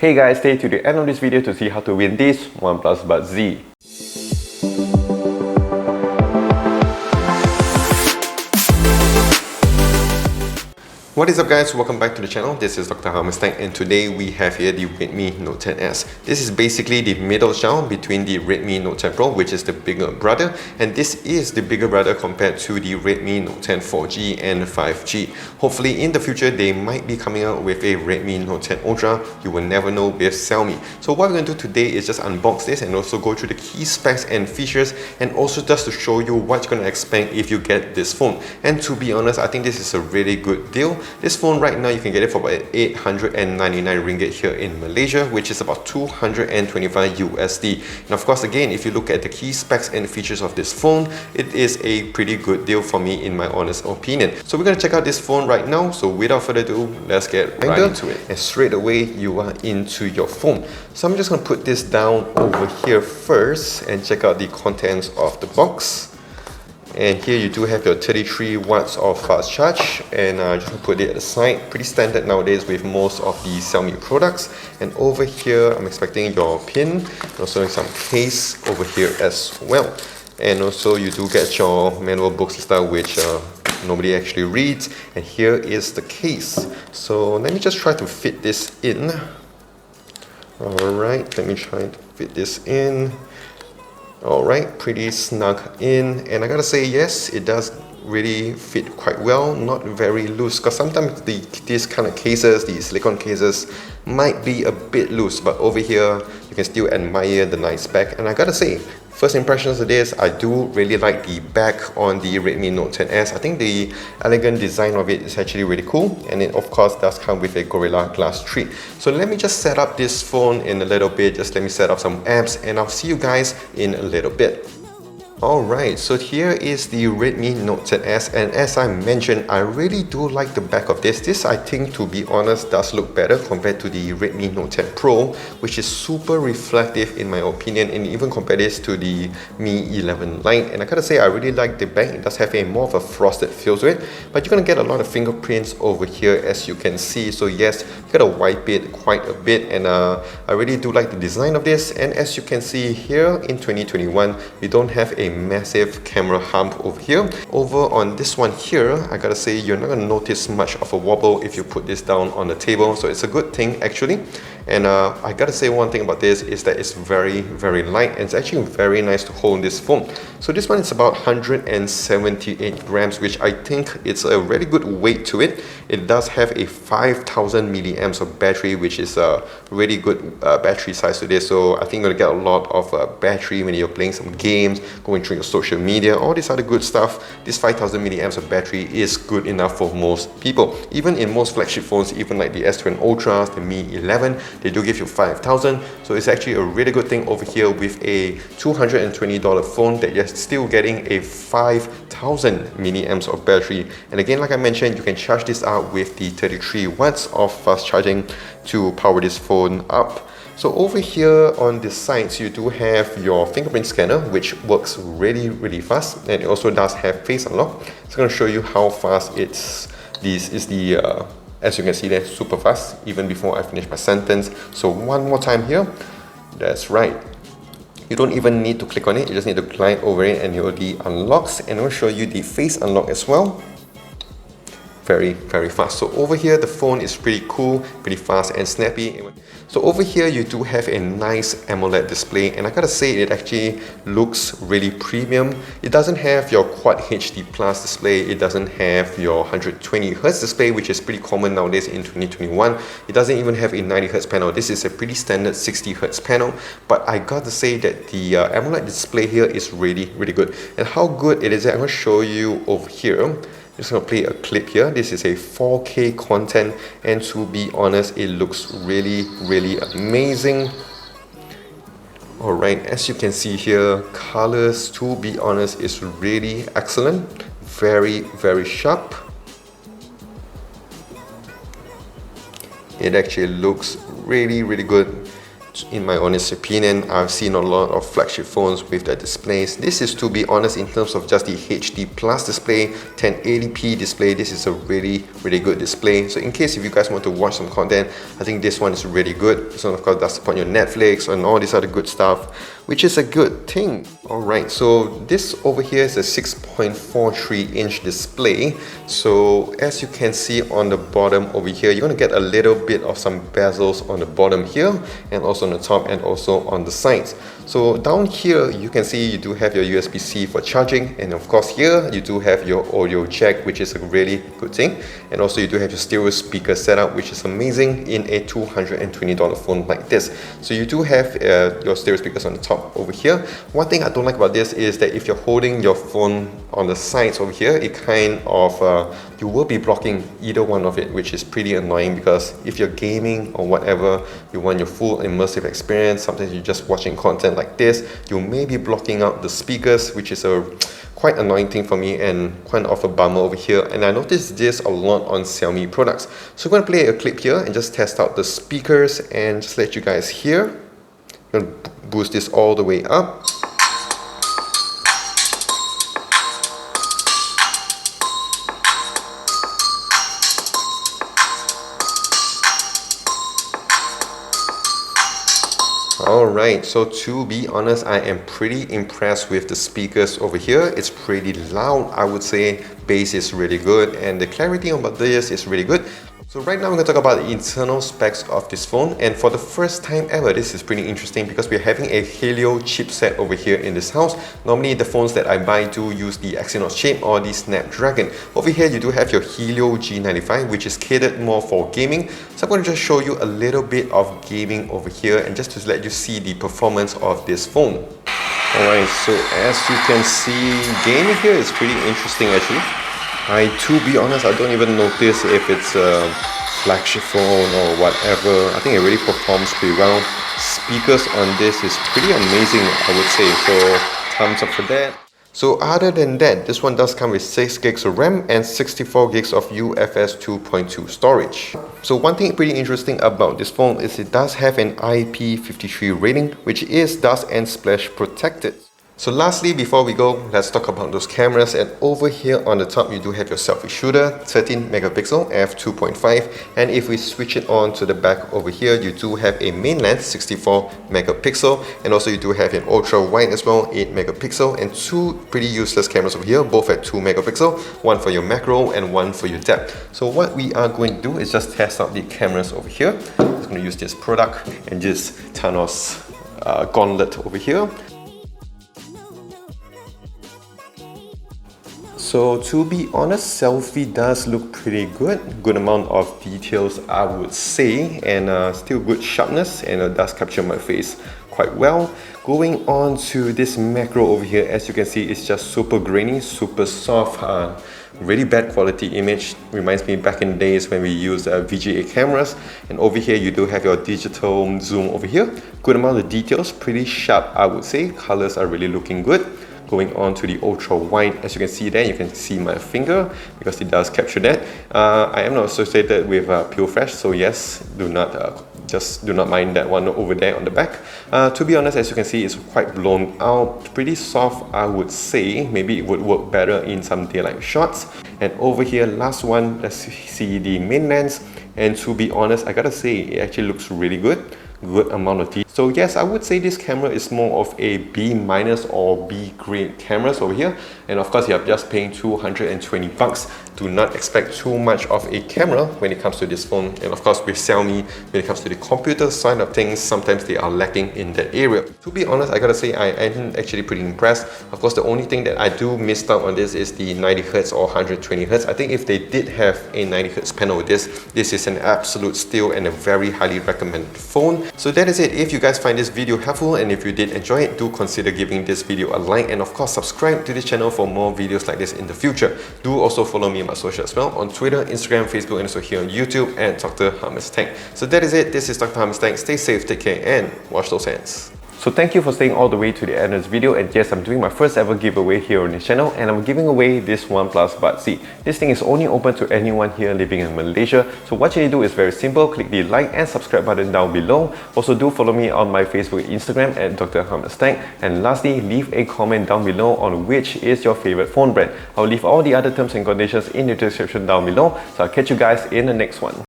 Hey guys, stay to the end of this video to see how to win this OnePlus Buds Z. What is up guys, welcome back to the channel. This is Dr. Hammerstein and today we have here the Redmi Note 10s. This is basically the middle child between the Redmi Note 10 Pro, which is the bigger brother, and this is the bigger brother compared to the Redmi Note 10 4G and 5G. Hopefully in the future they might be coming out with a Redmi Note 10 Ultra. You will never know with Xiaomi. So what we're going to do today is just unbox this and also go through the key specs and features, and also just to show you what you're going to expect if you get this phone. And to be honest, I think this is a really good deal. This phone right now you can get it for about 899 ringgit here in Malaysia, which is about 225 USD. And of course, again, if you look at the key specs and features of this phone, it is a pretty good deal for me in my honest opinion. So we're going to check out this phone right now. So without further ado, let's get right into it. And straight away you are into your phone. So I'm just going to put this down over here first and check out the contents of the box. And here you do have your 33 watts of fast charge, and just gonna put it at the side. Pretty standard nowadays with most of the Xiaomi products. And over here I'm expecting your pin, also some case over here as well. And also you do get your manual book style, which nobody actually reads. And here is the case. So let me just try to fit this in. Alright, let me try to fit this in. Alright, pretty snug in, and I gotta say, yes, it does really fit quite well, not very loose, because sometimes these kind of cases, these silicone cases, might be a bit loose, but over here you can still admire the nice back. And I gotta say, first impressions of this, I do really like the back on the Redmi Note 10s. I think the elegant design of it is actually really cool, and it of course does come with a Gorilla Glass 3. So let me just set up this phone in a little bit. Just let me set up some apps and I'll see you guys in a little bit. Alright, so here is the Redmi Note 10s, and as I mentioned, I really do like the back of this. This, I think, to be honest, does look better compared to the Redmi Note 10 Pro, which is super reflective in my opinion, and even compare this to the Mi 11 Lite. And I gotta say, I really like the back. It does have a more of a frosted feel to it, but you're gonna get a lot of fingerprints over here, as you can see. So yes, you gotta wipe it quite a bit, and I really do like the design of this. And as you can see here, in 2021, we don't have a massive camera hump over here. Over on this one here, I gotta say, you're not gonna notice much of a wobble if you put this down on the table, so it's a good thing actually. And I gotta say, one thing about this is that it's very light, and it's actually very nice to hold this phone. So this one is about 178 grams, which I think it's a really good weight to it. It does have a 5000 milliamps of battery, which is a really good battery size to this. So I think you're gonna get a lot of battery when you're playing some games, going through your social media, all this other good stuff. This 5000 milliamps of battery is good enough for most people. Even in most flagship phones, even like the S20 Ultras, the Mi 11, they do give you 5000. So it's actually a really good thing over here with a $220 phone that you're still getting a 5000 milliamps of battery. And again, like I mentioned, you can charge this out with the 33 watts of fast charging to power this phone up. So over here on the sides, you do have your fingerprint scanner, which works really fast, and it also does have face unlock. It's going to show you how fast it's. This is the as you can see, that's super fast, even before I finish my sentence. So one more time here. That's right. You don't even need to click on it, you just need to glide over it and it already unlocks. And I'll show you the face unlock as well. Very fast. So over here the phone is pretty cool, pretty fast and snappy. So over here you do have a nice AMOLED display, and I gotta say, it actually looks really premium. It doesn't have your Quad HD Plus display, it doesn't have your 120Hz display, which is pretty common nowadays in 2021. It doesn't even have a 90Hz panel. This is a pretty standard 60Hz panel, but I gotta say that the AMOLED display here is really good. And how good it is, I'm gonna show you over here. Just gonna play a clip here. This is a 4K content, and to be honest, it looks really amazing. Alright, as you can see here, colors, to be honest, is really excellent. Very sharp. It actually looks really good. In my honest opinion, I've seen a lot of flagship phones with their displays. This is, to be honest, in terms of just the HD plus display, 1080p display, this is a really good display. So in case if you guys want to watch some content, I think this one is really good. This one of course does support your Netflix and all this other good stuff, which is a good thing. Alright, so this over here is a 6.43 inch display. So as you can see on the bottom over here, you're going to get a little bit of some bezels on the bottom here, and also on the top, and also on the sides. So down here you can see you do have your USB-C for charging, and of course here you do have your audio jack, which is a really good thing. And also you do have your stereo speaker setup, which is amazing in a $220 phone like this. So you do have your stereo speakers on the top over here. One thing I don't like about this is that if you're holding your phone on the sides over here, it kind of you will be blocking either one of it, which is pretty annoying, because if you're gaming or whatever, you want your full immersive experience. Sometimes you're just watching content like this, you may be blocking out the speakers, which is a quite annoying thing for me and quite of a bummer over here. And I noticed this a lot on Xiaomi products. So I'm going to play a clip here and just test out the speakers and just let you guys hear. I'm going to boost this all the way up. Alright, so to be honest, I am pretty impressed with the speakers over here. It's pretty loud, I would say. Bass is really good, and the clarity about this is really good. So right now we're going to talk about the internal specs of this phone, and for the first time ever, this is pretty interesting because we're having a Helio chipset over here in this house. Normally the phones that I buy do use the Exynos chip or the Snapdragon. Over here you do have your Helio G95, which is catered more for gaming. So I'm going to just show you a little bit of gaming over here and just to let you see the performance of this phone. Alright, so as you can see, gaming here is pretty interesting actually. To be honest, I don't even notice if it's a flagship phone or whatever. I think it really performs pretty well. Speakers on this is pretty amazing, I would say, so thumbs up for that. So other than that, this one does come with 6 gigs of RAM and 64 gigs of UFS 2.2 storage. So one thing pretty interesting about this phone is it does have an IP53 rating, which is dust and splash protected. So lastly, before we go, let's talk about those cameras. And over here on the top, you do have your selfie shooter, 13 megapixel f2.5, and if we switch it on to the back over here, you do have a main lens, 64 megapixel, and also you do have an ultra wide as well, 8 megapixel, and 2 pretty useless cameras over here, both at 2 megapixel, one for your macro and one for your depth. So what we are going to do is just test out the cameras over here. I'm just going to use this product and just Thanos gauntlet over here. So to be honest, selfie does look pretty good amount of details I would say, and still good sharpness, and it does capture my face quite well. Going on to this macro over here, as you can see, it's just super grainy, super soft, really bad quality image. Reminds me back in days when we used VGA cameras. And over here you do have your digital zoom over here. Good amount of details, pretty sharp I would say. Colors are really looking good. Going on to the ultra wide, as you can see there, you can see my finger because it does capture that. I am not associated with PillFresh, so yes, do not mind that one over there on the back. To be honest, as you can see, it's quite blown out, pretty soft I would say. Maybe it would work better in some daylight shots. And over here, last one, let's see the main lens. And to be honest, I gotta say, it actually looks really good amount of detail. So yes, I would say this camera is more of a B- or B grade cameras over here. And of course, you're just paying 220 bucks. Do not expect too much of a camera when it comes to this phone. And of course, with Xiaomi, when it comes to the computer side of things, sometimes they are lacking in that area. To be honest, I gotta say I am actually pretty impressed. Of course, the only thing that I do miss out on this is the 90Hz or 120Hz. I think if they did have a 90Hz panel with this is an absolute steal and a very highly recommended phone. So that is it. If you guys find this video helpful and if you did enjoy it, do consider giving this video a like, and of course subscribe to this channel for more videos like this in the future. Do also follow me on my social as well, on Twitter, Instagram, Facebook, and also here on YouTube at Dr. Hamas Tech. So that is it. This is Dr. Hamas Tech. Stay safe, take care, and wash those hands. So thank you for staying all the way to the end of this video, and yes, I'm doing my first ever giveaway here on this channel, and I'm giving away this OnePlus Buds C. This thing is only open to anyone here living in Malaysia, so what you need to do is very simple. Click the like and subscribe button down below. Also do follow me on my Facebook and Instagram at Dr. Hamid Stank, and lastly, leave a comment down below on which is your favorite phone brand. I'll leave all the other terms and conditions in the description down below, so I'll catch you guys in the next one.